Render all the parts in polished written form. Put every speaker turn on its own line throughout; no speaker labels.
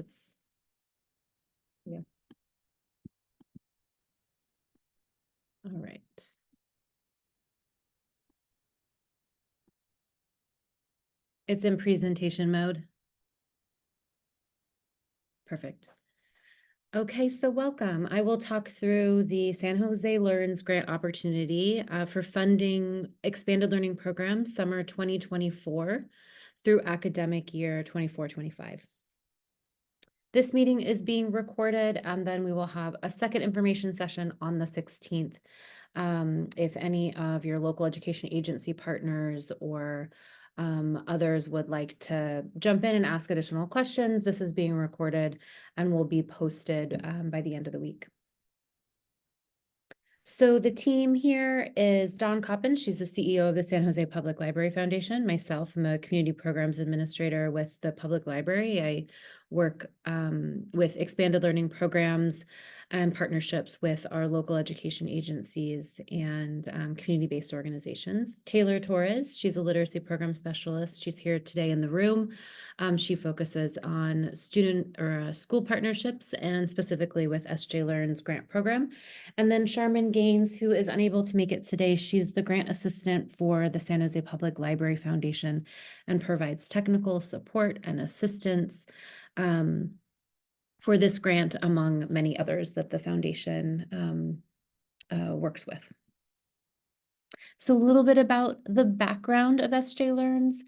that's, yeah. All right. It's in presentation mode. Perfect. Okay, so welcome. I will talk through the San Jose Learns grant opportunity for funding expanded learning programs summer 2024 through academic year 24-25. This meeting is being recorded, and then we will have a second information session on the 16th. If any of your local education agency partners or others would like to jump in and ask additional questions, this is being recorded and will be posted by the end of the week. So the team here is Dawn Coppin. She's the CEO of the San Jose Public Library Foundation. Myself, I'm a community programs administrator with the public library. I work with expanded learning programs and partnerships with our local education agencies and community-based organizations. Taylor Torres, she's a literacy program specialist. She's here today in the room. She focuses on student or school partnerships and specifically with SJ Learns grant program. And then Charmin Gaines, who is unable to make it today, she's the grant assistant for the San Jose Public Library Foundation and provides technical support and assistance for this grant, among many others that the foundation works with. So a little bit about the background of SJ Learns.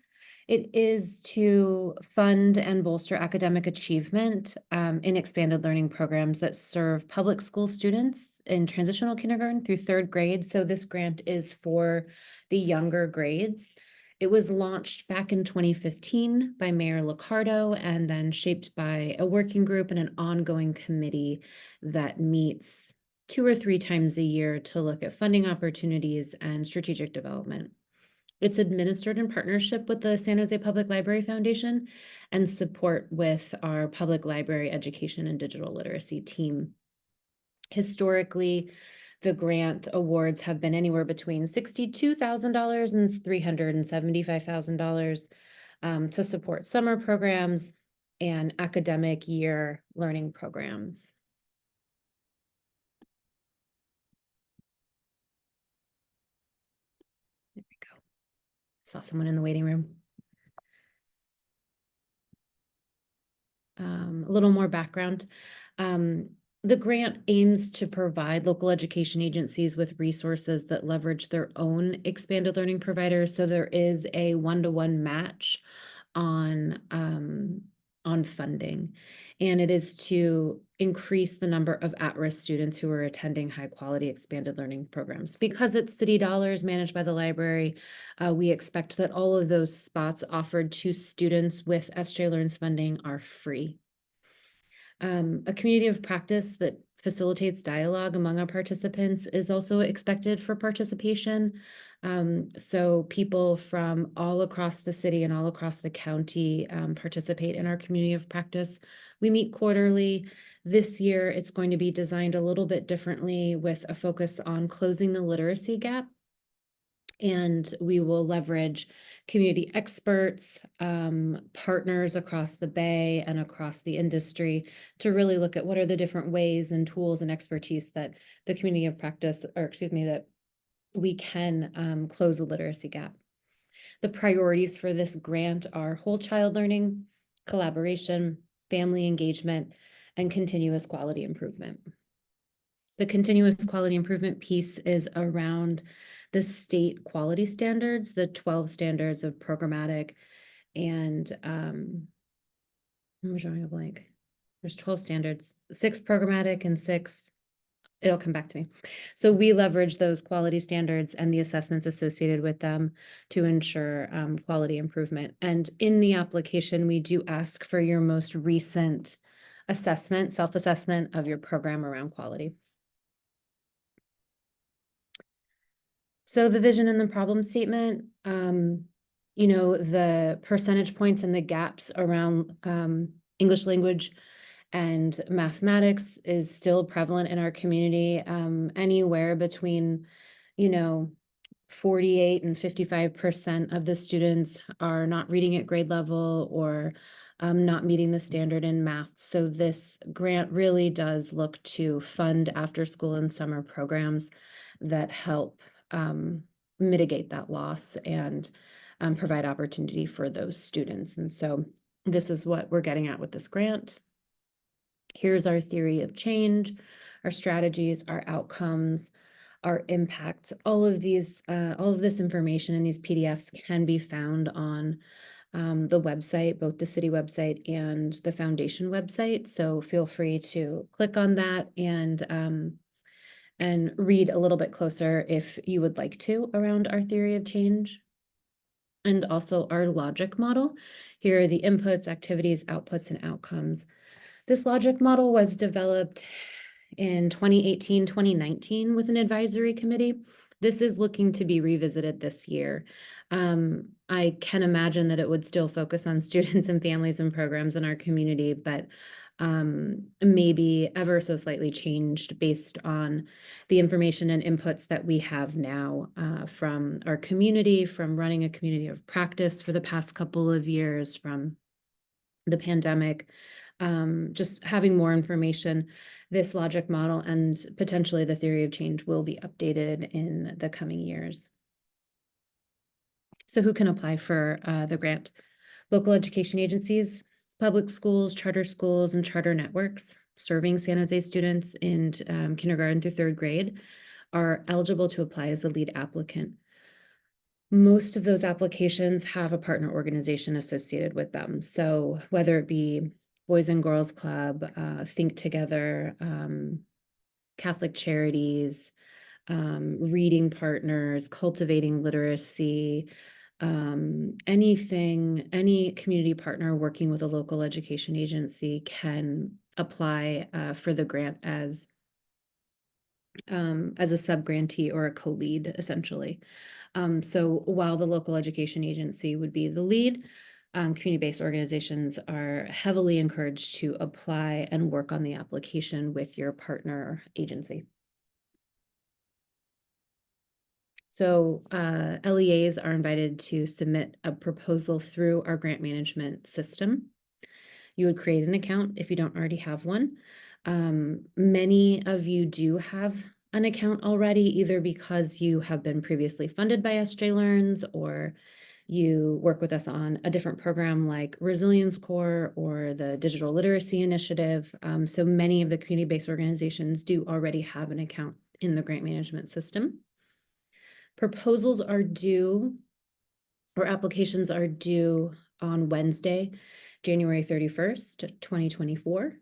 It is to fund and bolster academic achievement in expanded learning programs that serve public school students in transitional kindergarten through third grade. So this grant is for the younger grades. It was launched back in 2015 by Mayor Liccardo and then shaped by a working group and an ongoing committee that meets 2 or 3 times a year to look at funding opportunities and strategic development. It's administered in partnership with the San Jose Public Library Foundation and support with our public library education and digital literacy team. Historically, the grant awards have been anywhere between $62,000 and $375,000 to support summer programs and academic year learning programs. There we go. Saw someone in the waiting room. A little more background. The grant aims to provide local education agencies with resources that leverage their own expanded learning providers. So there is a one-to-one match on funding, and it is to increase the number of at-risk students who are attending high-quality expanded learning programs. Because it's city dollars managed by the library, we expect that all of those spots offered to students with SJ Learns funding are free. A community of practice that facilitates dialogue among our participants is also expected for participation. So people from all across the city and all across the county participate in our community of practice. We meet quarterly. This year, it's going to be designed a little bit differently with a focus on closing the literacy gap. And we will leverage community experts, partners across the Bay and across the industry to really look at what are the different ways and tools and expertise that the community of practice, or excuse me, that we can close the literacy gap. The priorities for this grant are whole child learning, collaboration, family engagement, and continuous quality improvement. The continuous quality improvement piece is around the state quality standards, the 12 standards of programmatic, and I'm drawing a blank. There's 12 standards, 6 programmatic and 6, it'll come back to me. So we leverage those quality standards and the assessments associated with them to ensure quality improvement. And in the application, we do ask for your most recent assessment, self-assessment of your program around quality. So the vision and the problem statement, you know, the percentage points and the gaps around English language and mathematics is still prevalent in our community, anywhere between, you know, 48 and 55% of the students are not reading at grade level or not meeting the standard in math. So this grant really does look to fund after-school and summer programs that help mitigate that loss and provide opportunity for those students. And so this is what we're getting at with this grant. Here's our theory of change, our strategies, our outcomes, our impact. All of this information in these PDFs can be found on the website, both the city website and the foundation website. So feel free to click on that and read a little bit closer if you would like to around our theory of change. And also our logic model. Here are the inputs, activities, outputs, and outcomes. This logic model was developed in 2018, 2019 with an advisory committee. This is looking to be revisited this year. I can imagine that it would still focus on students and families and programs in our community, but maybe ever so slightly changed based on the information and inputs that we have now from our community, from running a community of practice for the past couple of years, from the pandemic, just having more information. This logic model and potentially the theory of change will be updated in the coming years. So who can apply for the grant? Local education agencies, public schools, and charter networks serving San Jose students in kindergarten through third grade are eligible to apply as the lead applicant. Most of those applications have a partner organization associated with them. So whether it be Boys and Girls Club, Think Together, Catholic Charities, Reading Partners, Cultivating Literacy, any community partner working with a local education agency can apply for the grant as a sub-grantee or a co-lead, essentially. So while the local education agency would be the lead, community-based organizations are heavily encouraged to apply and work on the application with your partner agency. So LEAs are invited to submit a proposal through our grant management system. You would create an account if you don't already have one. Many of you do have an account already, either because you have been previously funded by SJ Learns or you work with us on a different program like Resilience Corps or the Digital Literacy Initiative. So many of the community-based organizations do already have an account in the grant management system. Proposals are due, or applications are due on Wednesday, January 31st, 2024.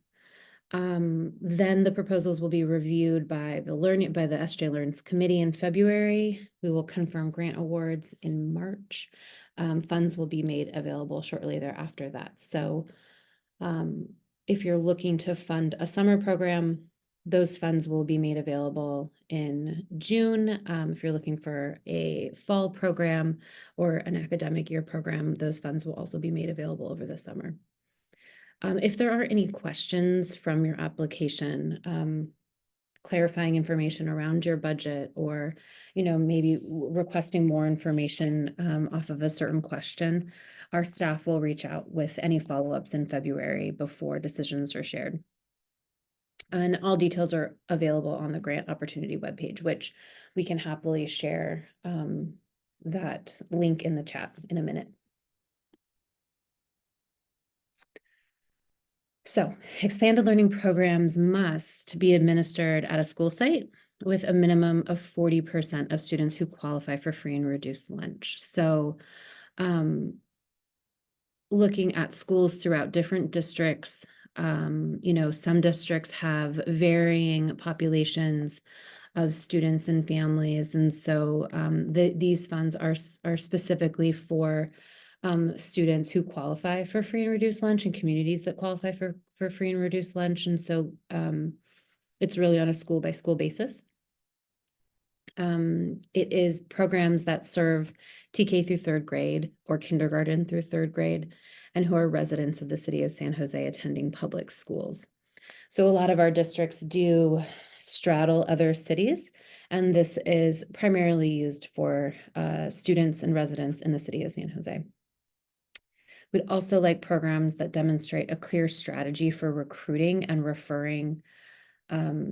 Then the proposals will be reviewed by the SJ Learns committee in February. We will confirm grant awards in March. Funds will be made available shortly thereafter that. So if you're looking to fund a summer program, those funds will be made available in June. If you're looking for a fall program or an academic year program, those funds will also be made available over the summer. If there are any questions from your application, clarifying information around your budget or, maybe requesting more information off of a certain question, our staff will reach out with any follow-ups in February before decisions are shared. And all details are available on the grant opportunity webpage, which we can happily share that link in the chat in a minute. So expanded learning programs must be administered at a school site with a minimum of 40% of students who qualify for free and reduced lunch. So looking at schools throughout different districts, some districts have varying populations of students and families. And so these funds are specifically for students who qualify for free and reduced lunch and communities that qualify for free and reduced lunch. And so it's really on a school by school basis. It is programs that serve TK through third grade or kindergarten through third grade and who are residents of the city of San Jose attending public schools. So a lot of our districts do straddle other cities, and this is primarily used for students and residents in the city of San Jose. We'd also like programs that demonstrate a clear strategy for recruiting and referring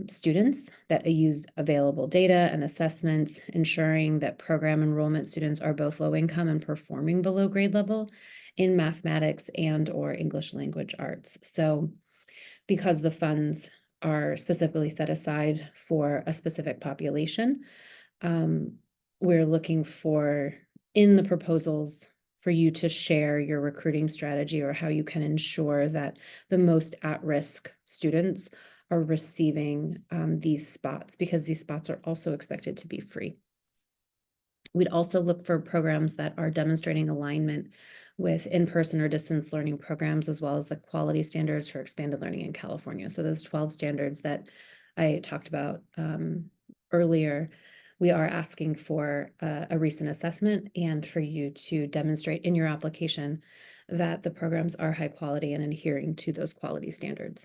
students, that use available data and assessments, ensuring that program enrollment students are both low income and performing below grade level in mathematics and or English language arts. So because the funds are specifically set aside for a specific population, we're looking for, in the proposals, for you to share your recruiting strategy or how you can ensure that the most at-risk students are receiving these spots, because these spots are also expected to be free. We'd also look for programs that are demonstrating alignment with in-person or distance learning programs, as well as the quality standards for expanded learning in California. So those 12 standards that I talked about earlier, we are asking for a recent assessment and for you to demonstrate in your application that the programs are high quality and adhering to those quality standards.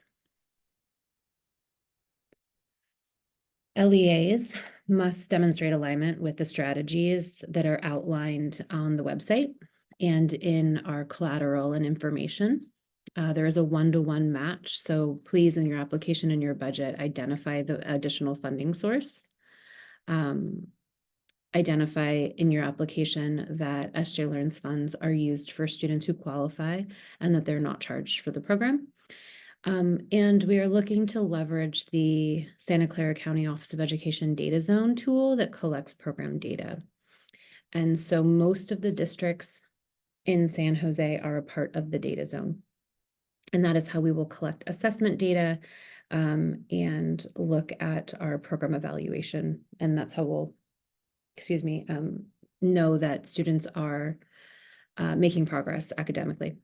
LEAs must demonstrate alignment with the strategies that are outlined on the website and in our collateral and information. There is a one-to-one match, so please, in your application and your budget, identify the additional funding source. Identify in your application that SJ Learns funds are used for students who qualify and that they're not charged for the program. And we are looking to leverage the Santa Clara County Office of Education Data Zone tool that collects program data. And so most of the districts in San Jose are a part of the data zone. And that is how we will collect assessment data and look at our program evaluation. And that's how we'll, know that students are making progress academically.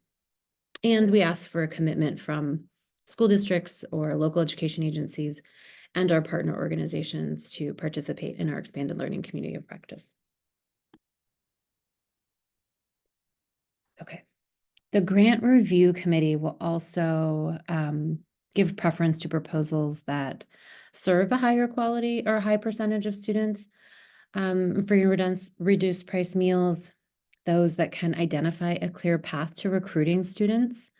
And we ask for a commitment from school districts or local education agencies and our partner organizations to participate in our expanded learning community of practice. Okay. The grant review committee will also give preference to proposals that serve a higher quality or a high percentage of students. Free and reduced price meals, those that can identify a clear path to recruiting students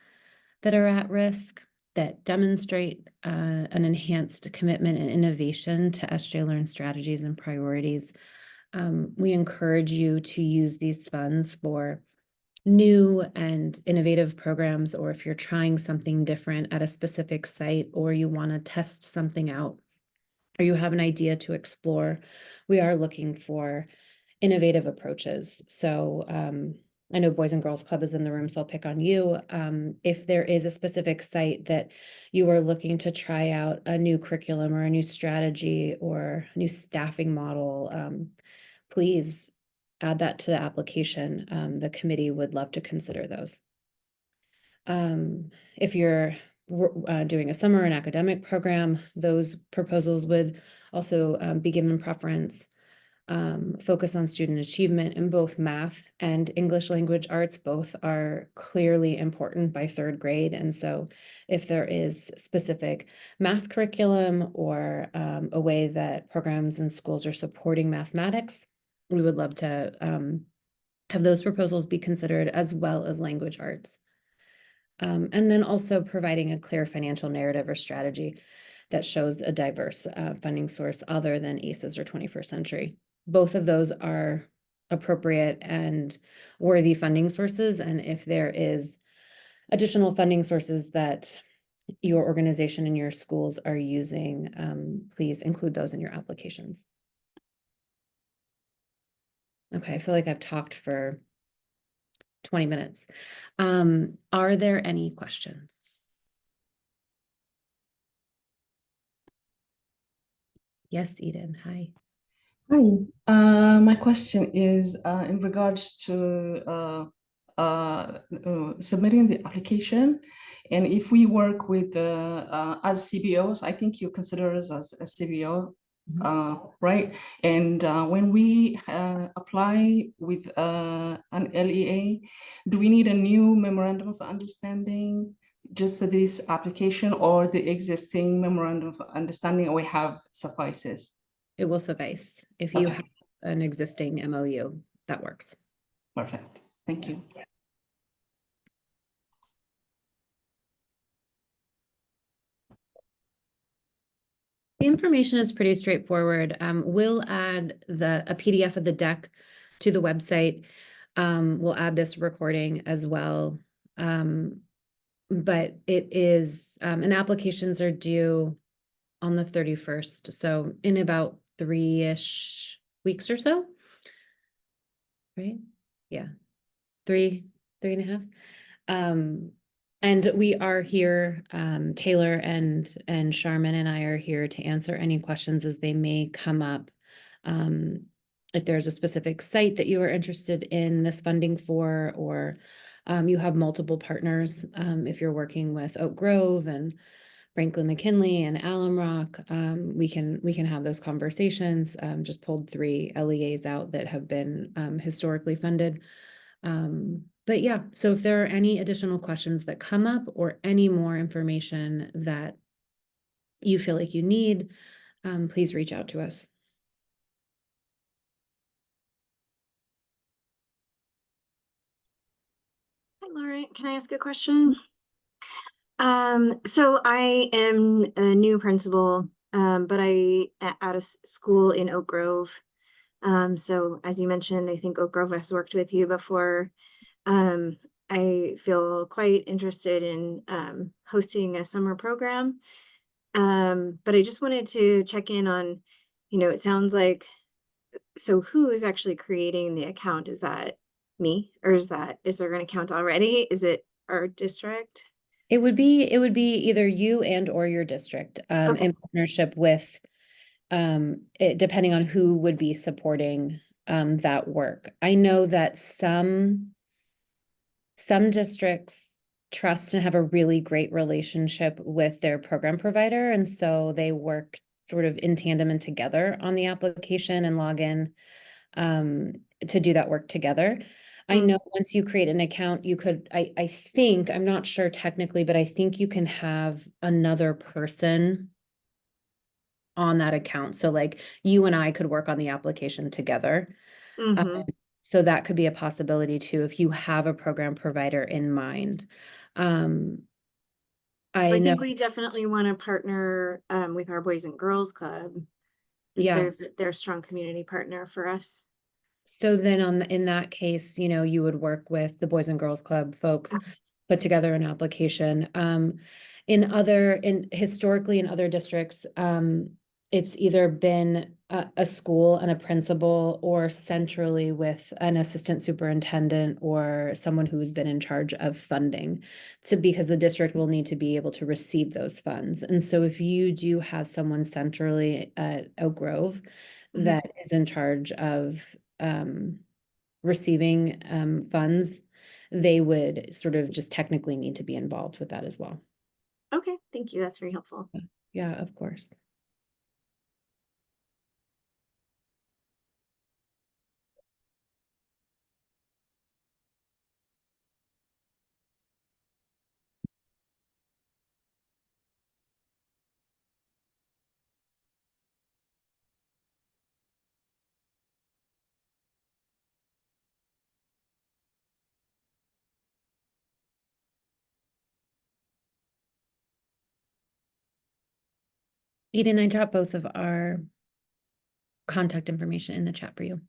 that are at risk, that demonstrate an enhanced commitment and innovation to SJ Learn strategies and priorities. We encourage you to use these funds for new and innovative programs, or if you're trying something different at a specific site, or you want to test something out, or you have an idea to explore, we are looking for innovative approaches. So I know Boys and Girls Club is in the room, so I'll pick on you. If there is a specific site that you are looking to try out a new curriculum or a new strategy or a new staffing model, please add that to the application. The committee would love to consider those. If you're doing a summer and academic program, those proposals would also be given preference. Focus on student achievement in both math and English language arts. Both are clearly important by third grade. And so if there is specific math curriculum or a way that programs and schools are supporting mathematics, we would love to have those proposals be considered, as well as language arts. And then also providing a clear financial narrative or strategy that shows a diverse funding source other than ACES or 21st Century. Both of those are appropriate and worthy funding sources. And if there is additional funding sources that your organization and your schools are using, please include those in your applications. Okay, I feel like I've talked for 20 minutes. Are there any questions? Yes, Eden, hi.
Hi, my question is in regards to submitting the application, and if we work with as CBOs, I think you consider us as a CBO, right? And when we apply with an LEA, do we need a new memorandum of understanding just for this application, or the existing memorandum of understanding we have suffices?
It will suffice. If you have an existing MOU, that works.
Perfect. Thank you.
information is pretty straightforward. We'll add a PDF of the deck to the website. We'll add this recording as well. But it is, and applications are due on the 31st, so in about 3-ish weeks or so. Right? Yeah. 3.5. And we are here, Taylor and Charmin and I are here to answer any questions as they may come up. If there's a specific site that you are interested in this funding for, or you have multiple partners, if you're working with Oak Grove and Franklin McKinley and Alum Rock, we can have those conversations. Just pulled 3 LEAs out that have been historically funded. But yeah, so if there are any additional questions that come up or any more information that you feel like you need, please reach out to us.
Hi, Lauren. Can I ask a question? So I am a new principal, but out of school in Oak Grove. So as you mentioned, I think Oak Grove has worked with you before. I feel quite interested in hosting a summer program. But I just wanted to check in on, it sounds like, so who is actually creating the account? Is that me, or is there an account already? Is it our district?
It would be either you and or your district,
Okay.
in partnership with, depending on who would be supporting that work. I know that some districts trust and have a really great relationship with their program provider, and so they work sort of in tandem and together on the application and login to do that work together. I know once you create an account, you could, I think, I'm not sure technically, but I think you can have another person on that account. So like you and I could work on the application together. So that could be a possibility too, if you have a program provider in mind.
I
know,
think we definitely want to partner with our Boys and Girls Club.
yeah.
They're a strong community partner for us.
So then in that case, you would work with the Boys and Girls Club folks, put together an application. Historically in other districts, it's either been a school and a principal, or centrally with an assistant superintendent or someone who's been in charge of funding, because the district will need to be able to receive those funds. And so if you do have someone centrally at Oak Grove that is in charge of receiving funds, they would sort of just technically need to be involved with that as well.
Okay, thank you. That's very helpful.
Yeah, of course. Eden, I dropped both of our contact information in the chat for you.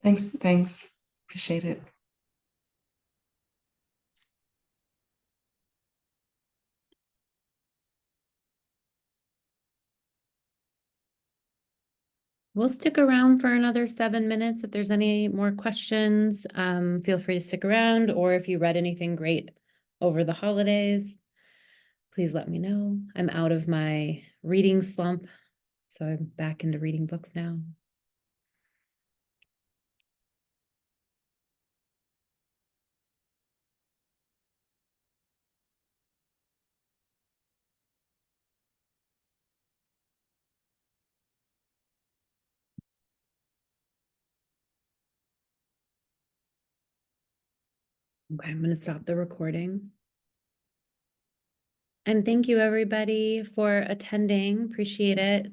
Thanks. Appreciate it.
We'll stick around for another 7 minutes. If there's any more questions, feel free to stick around, or if you read anything great over the holidays, please let me know. I'm out of my reading slump, so I'm back into reading books now. Okay, I'm going to stop the recording. And thank you everybody for attending. Appreciate it.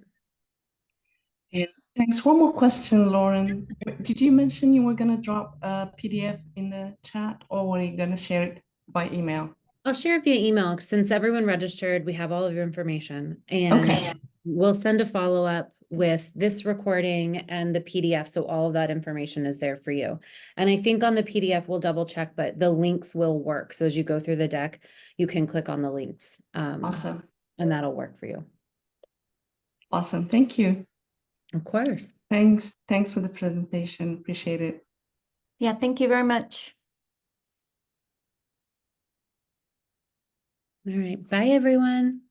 And thanks. One more question, Lauren. Did you mention you were going to drop a PDF in the chat, or were you going to share it by email?
I'll share via email. Since everyone registered, we have all of your information, and
Okay.
we'll send a follow-up with this recording and the PDF. So all of that information is there for you. And I think on the PDF, we'll double check, but the links will work. So as you go through the deck, you can click on the links.
Awesome.
And that'll work for you.
Awesome. Thank you.
Of course.
Thanks. Thanks for the presentation. Appreciate it.
Yeah, thank you very much.
All right. Bye, everyone.